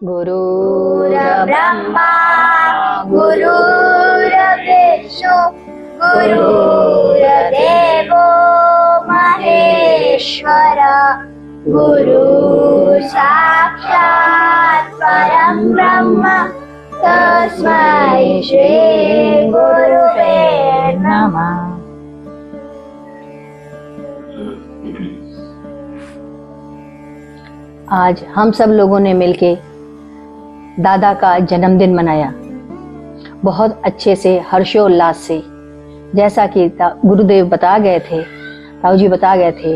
गुरुर्ब्रह्मा गुरुर्विष्णु गुरुर्देवो महेश्वर गुरु साक्षात् परं ब्रह्म तस्मै श्री गुरुवे नमः। आज हम सब लोगों ने मिलके दादा का जन्मदिन मनाया, बहुत अच्छे से, हर्षोल्लास से। जैसा कि गुरुदेव बता गए थे, ताऊ जी बता गए थे,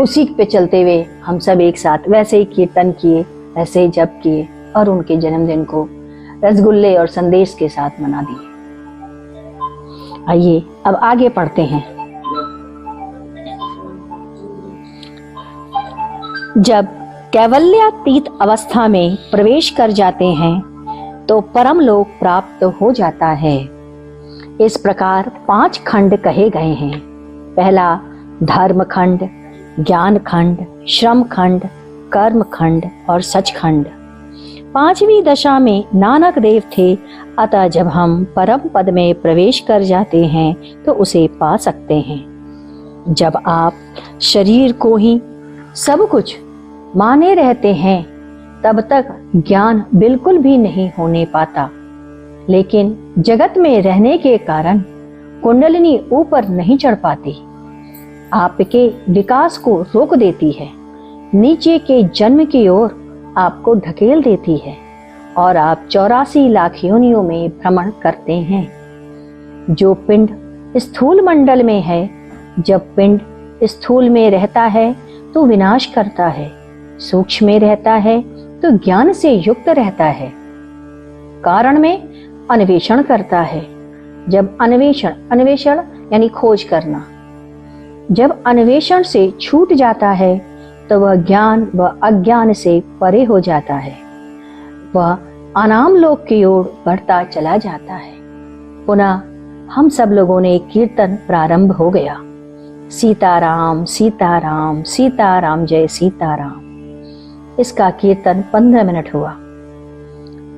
उसी पे चलते हुए हम सब एक साथ वैसे ही कीर्तन किए, वैसे ही जप किए और उनके जन्मदिन को रसगुल्ले और संदेश के साथ मना दिए। आइए अब आगे पढ़ते हैं। जब कैवल्यातीत अवस्था में प्रवेश कर जाते हैं तो परम लोक प्राप्त हो जाता है। इस प्रकार 5 खंड कहे गए हैं। पहला धर्म खंड, ज्ञान खंड, श्रम खंड, कर्म खंड और सच खंड। 5वीं दशा में नानक देव थे, अतः जब हम परम पद में प्रवेश कर जाते हैं तो उसे पा सकते हैं। जब आप शरीर को ही सब कुछ माने रहते हैं तब तक ज्ञान बिल्कुल भी नहीं होने पाता, लेकिन जगत में रहने के कारण कुंडलिनी ऊपर नहीं चढ़ पाती, आपके विकास को रोक देती है, नीचे के जन्म की ओर आपको ढकेल देती है और आप 84 लाख योनियों में भ्रमण करते हैं। जो पिंड स्थूल मंडल में है, जब पिंड स्थूल में रहता है तो विनाश करता है, सूक्ष्म में रहता है तो ज्ञान से युक्त रहता है, कारण में अन्वेषण करता है। जब अन्वेषण यानी खोज करना, जब अन्वेषण से छूट जाता है तो वह ज्ञान व अज्ञान से परे हो जाता है, वह अनाम लोक की ओर बढ़ता चला जाता है। पुनः हम सब लोगों ने कीर्तन प्रारंभ हो गया। सीताराम सीताराम सीताराम जय सीताराम। इसका कीर्तन 15 मिनट हुआ।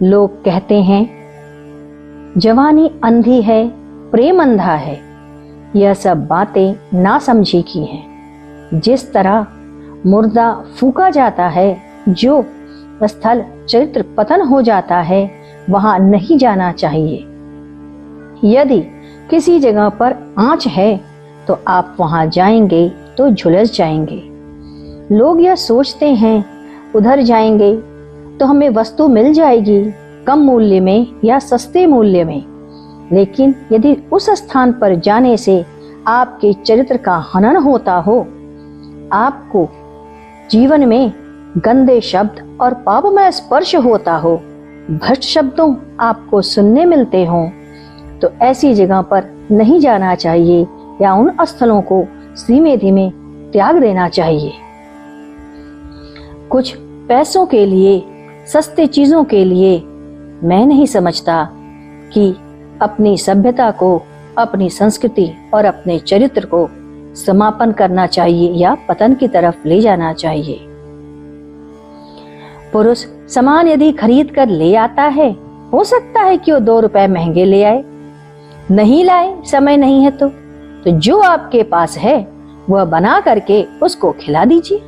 लोग कहते हैं जवानी अंधी है, प्रेम अंधा है। यह सब बातें ना समझी की हैं। जिस तरह मुर्दा फूका जाता है, जो स्थल चरित्र पतन हो जाता है, वहां नहीं जाना चाहिए। यदि किसी जगह पर आंच है तो आप वहां जाएंगे तो झुलस जाएंगे। लोग यह सोचते हैं उधर जाएंगे तो हमें वस्तु मिल जाएगी कम मूल्य में या सस्ते मूल्य में, लेकिन यदि उस स्थान पर जाने से आपके चरित्र का हनन होता हो, आपको जीवन में गंदे शब्द और पापमय स्पर्श होता हो, भ्रष्ट शब्दों आपको सुनने मिलते हों, तो ऐसी जगह पर नहीं जाना चाहिए या उन स्थलों को धीमे धीमे त्याग देना चाहिए। कुछ पैसों के लिए, सस्ते चीजों के लिए मैं नहीं समझता कि अपनी सभ्यता को, अपनी संस्कृति और अपने चरित्र को समापन करना चाहिए या पतन की तरफ ले जाना चाहिए। पुरुष सामान यदि खरीद कर ले आता है, हो सकता है कि वो 2 रुपए महंगे ले आए, नहीं लाए, समय नहीं है तो जो आपके पास है वह बना करके उसको खिला दीजिए।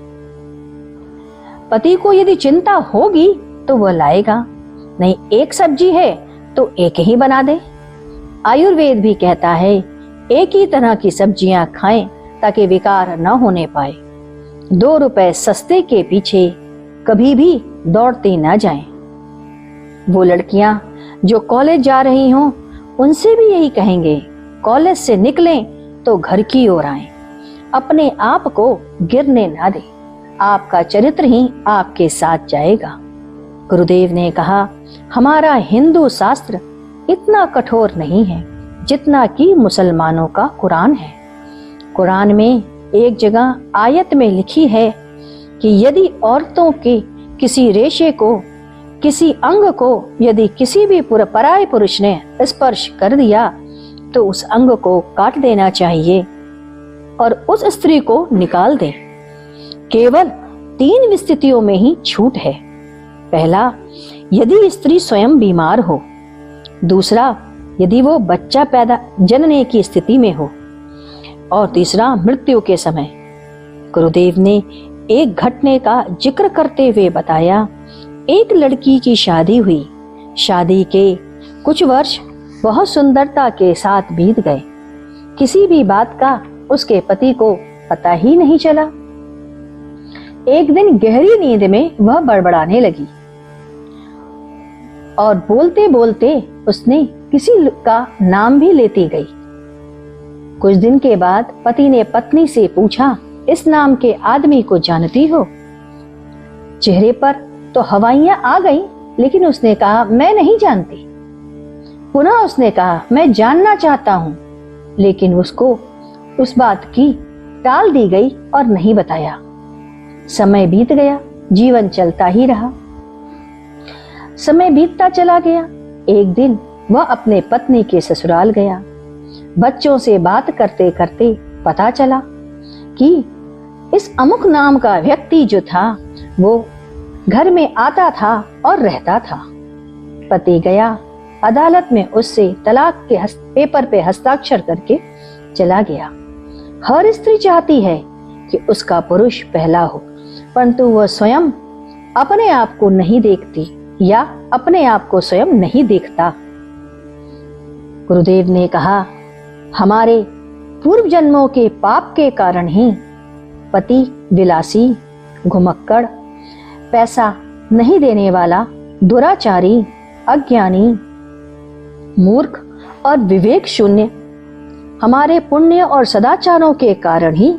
पति को यदि चिंता होगी तो वह लाएगा, नहीं एक सब्जी है तो एक ही बना दे। आयुर्वेद भी कहता है एक ही तरह की सब्जियां खाएं ताकि विकार न होने पाए। 2 रुपए सस्ते के पीछे कभी भी दौड़ते न जाएं। वो लड़कियां जो कॉलेज जा रही हों, उनसे भी यही कहेंगे, कॉलेज से निकलें तो घर की ओर आएं, अपने आप को गिरने ना दें, आपका चरित्र ही आपके साथ जाएगा। गुरुदेव ने कहा, हमारा हिंदू शास्त्र इतना कठोर नहीं है जितना कि मुसलमानों का कुरान है। कुरान में एक जगह आयत में लिखी है कि यदि औरतों के किसी रेशे को, किसी अंग को यदि किसी भी पराये पुरुष ने स्पर्श कर दिया तो उस अंग को काट देना चाहिए और उस स्त्री को निकाल दे। केवल 3 स्थितियों में ही छूट है। पहला, यदि स्त्री स्वयं बीमार हो। दूसरा, यदि वो बच्चा पैदा जनने की स्थिति में हो। और तीसरा, मृत्यु के समय। गुरुदेव ने एक घटने का जिक्र करते हुए बताया, एक लड़की की शादी हुई। शादी के कुछ वर्ष बहुत सुंदरता के साथ बीत गए। किसी भी बात का उसके पति को पता ही नहीं चला। एक दिन गहरी नींद में वह बड़बड़ाने लगी और बोलते बोलते उसने किसी का नाम भी लेती गई। कुछ दिन के बाद पति ने पत्नी से पूछा, इस नाम के आदमी को जानती हो? चेहरे पर तो हवाइयां आ गईं, लेकिन उसने कहा, मैं नहीं जानती। पुनः उसने कहा, मैं जानना चाहता हूं, लेकिन उसको उस बात की टाल दी गई और नहीं बताया। समय बीत गया, जीवन चलता ही रहा। समय बीतता चला गया। एक दिन वह अपने पत्नी के ससुराल गया। बच्चों से बात करते करते पता चला कि इस अमुक नाम का व्यक्ति जो था वो घर में आता था और रहता था। पति गया, अदालत में उससे तलाक के पेपर पे हस्ताक्षर करके चला गया। हर स्त्री चाहती है कि उसका पुरुष पहला हो, परंतु वह स्वयं अपने आप को नहीं देखती या अपने आप को स्वयं नहीं देखता। गुरुदेव ने कहा, हमारे पूर्व जन्मों के पाप के कारण ही पति विलासी, घुमक्कड़, पैसा नहीं देने वाला, दुराचारी, अज्ञानी, मूर्ख और विवेक शून्य, हमारे पुण्य और सदाचारों के कारण ही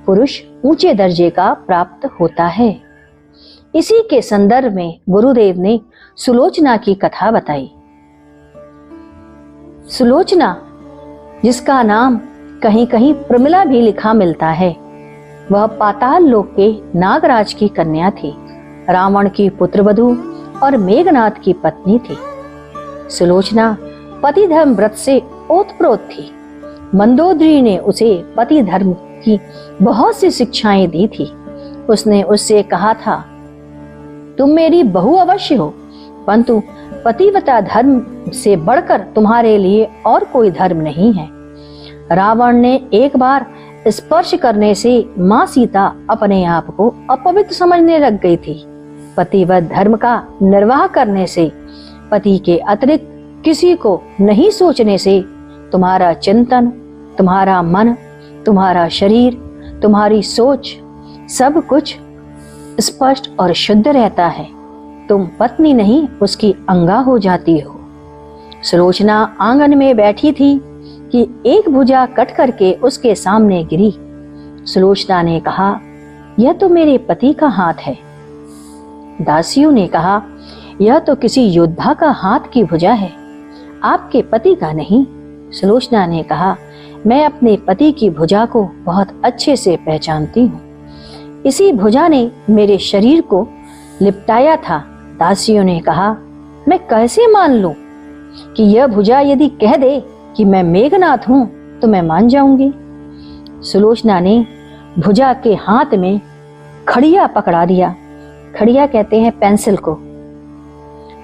पुरुष ऊंचे दर्जे का प्राप्त होता है। इसी के संदर्भ में गुरुदेव ने सुलोचना की कथा बताई। सुलोचना, जिसका नाम कहीं कहीं प्रमिला भी लिखा मिलता है, वह पाताल लोक के नागराज की कन्या थी। रावण की पुत्रवधू और मेघनाथ की पत्नी थी। सुलोचना पति धर्म व्रत से ओतप्रोत थी। मंदोदरी ने उसे पति धर्म की बहुत सी शिक्षाएं दी थी। उसने उससे कहा था, तुम मेरी बहू अवश्य हो, परंतु पतिव्रता धर्म से बढ़कर तुम्हारे लिए और कोई धर्म नहीं है। रावण ने एक बार स्पर्श करने से मां सीता अपने आप को अपवित्र समझने लग गई थी। पतिव्रत धर्म का निर्वाह करने से, पति के अतिरिक्त किसी को नहीं सोचने से तुम्हारा चिंतन, तुम्हारा मन, तुम्हारा शरीर, तुम्हारी सोच, सब कुछ स्पष्ट और शुद्ध रहता है। तुम पत्नी नहीं, उसकी अंगा हो जाती हो। सुलोचना आंगन में बैठी थी कि एक भुजा कट करके उसके सामने गिरी। सुलोचना ने कहा, यह तो मेरे पति का हाथ है। दासियों ने कहा, यह तो किसी योद्धा का हाथ की भुजा है, आपके पति का नहीं। सुलोचना ने कहा, मैं अपने पति की भुजा को बहुत अच्छे से पहचानती हूँ। इसी भुजा ने मेरे शरीर को लिपटाया था। दासियों ने कहा, मैं कैसे मान लूं कि यह भुजा यदि कह दे कि मैं मेघनाथ हूं तो मैं मान जाऊंगी। सुलोचना ने भुजा के हाथ में खड़िया पकड़ा दिया। खड़िया कहते हैं पेंसिल को।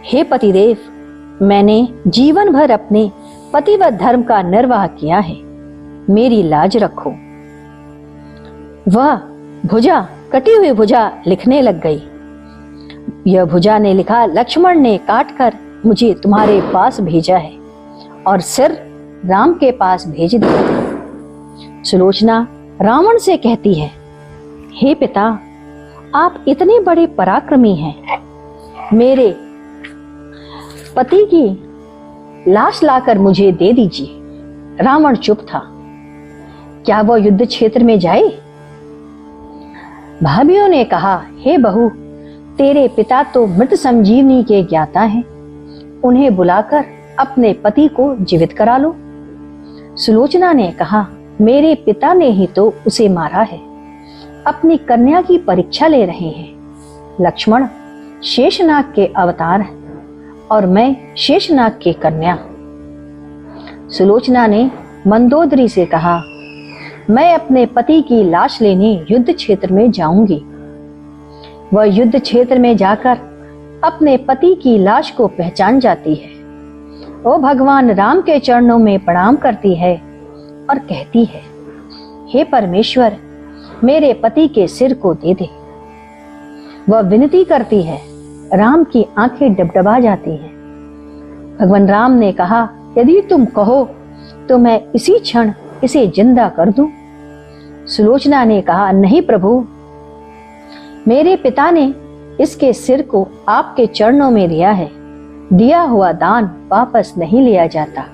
हे पतिदेव, मैंने जीवन भर अपने पतिव्रत धर्म का निर्वाह किया है, मेरी लाज रखो। वह भुजा, कटी हुई भुजा लिखने लग गई। यह भुजा ने लिखा, लक्ष्मण ने काटकर मुझे तुम्हारे पास भेजा है और सिर राम के पास भेज दिया। सुलोचना रावण से कहती है, हे पिता, आप इतने बड़े पराक्रमी हैं, मेरे पति की लाश लाकर मुझे दे दीजिए। रावण चुप था। क्या वह युद्ध क्षेत्र में जाए? भाभियों ने कहा, हे बहू, तेरे पिता तो मृत संजीवनी के ज्ञाता हैं, उन्हें बुलाकर अपने पति को जीवित करा लो। सुलोचना ने कहा, मेरे पिता ने ही तो उसे मारा है, अपनी कन्या की परीक्षा ले रहे हैं। लक्ष्मण शेषनाग के अवतार हैं और मैं शेषनाग की कन्या। सुलोचना ने मंदोदरी से कहा, मैं अपने पति की लाश लेने युद्ध क्षेत्र में जाऊंगी। वह युद्ध क्षेत्र में जाकर अपने पति की लाश को पहचान जाती है। वो भगवान राम के चरणों में प्रणाम करती है और कहती है, हे परमेश्वर, मेरे पति के सिर को दे दे। वह विनती करती है। राम की आंखें डबडबा जाती हैं। भगवान राम ने कहा, यदि तुम कहो तो मैं इसी क्षण इसे जिंदा कर दूं। सुलोचना ने कहा, नहीं प्रभु, मेरे पिता ने इसके सिर को आपके चरणों में दिया है। दिया हुआ दान वापस नहीं लिया जाता।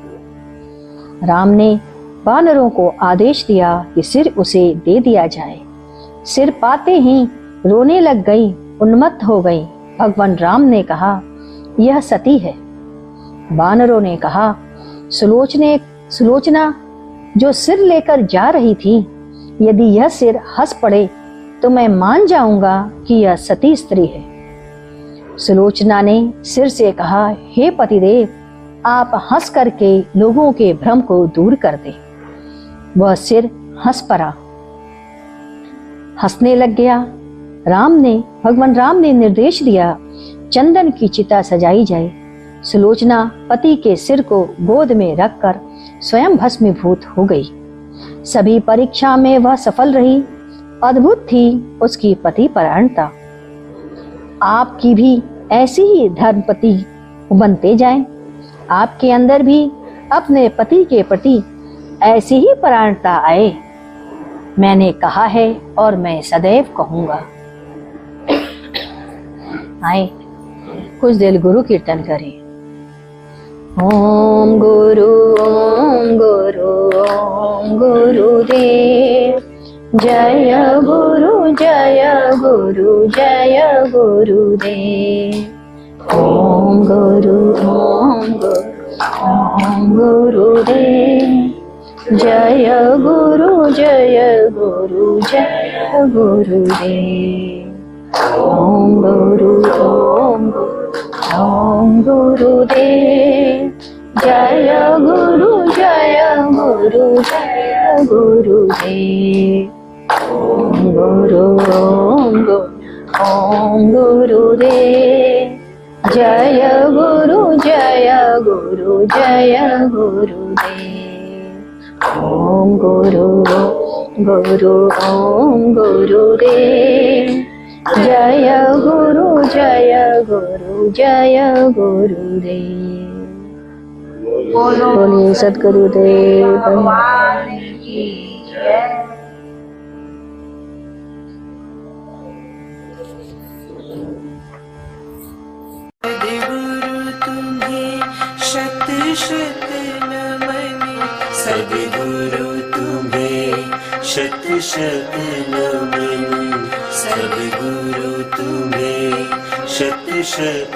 राम ने वानरों को आदेश दिया कि सिर उसे दे दिया जाए। सिर पाते ही रोने लग गई, उन्मत्त हो गई। भगवान राम ने कहा, यह सती है। वानरों ने कहा, सुलोचना जो सिर लेकर जा रही थी, यदि यह सिर हंस पड़े तो मैं मान जाऊंगा कि यह सती स्त्री है। सुलोचना ने सिर से कहा, हे पतिदेव, आप हंस करके लोगों के भ्रम को दूर कर दे। वह सिर हंस पड़ा, हंसने लग गया। भगवान राम ने निर्देश दिया, चंदन की चिता सजाई जाए। सुलोचना पति के सिर को गोद में रखकर स्वयं भस्मीभूत हो गई। सभी परीक्षा में वह सफल रही। अद्भुत थी उसकी पति परायणता। आपकी भी ऐसी ही धर्मपति बनते जाएं। आपके अंदर भी अपने पति के प्रति ऐसी ही परायणता आए। मैंने कहा है और मैं सदैव कहूंगा। आए कुछ देर गुरु कीर्तन करें। ओम गुरु गुरुदेव, जय गुरु जय गुरुदेव। ओम गुरुदेव, जय गुरुदेव। ओम गुरुदेव, जय गुरुदेव। ओम गुरुदेव, जय गुरुदेव। ओम गुरुदेव, जय गुरुदेव। बोलिए सद्गुरुदेव भगवान की जय। सद्गुरु तुम्हें शत शत नमन, सद्गुरु तुम्हें शत शत नमन, सद्गुरु तुम्हें शत शत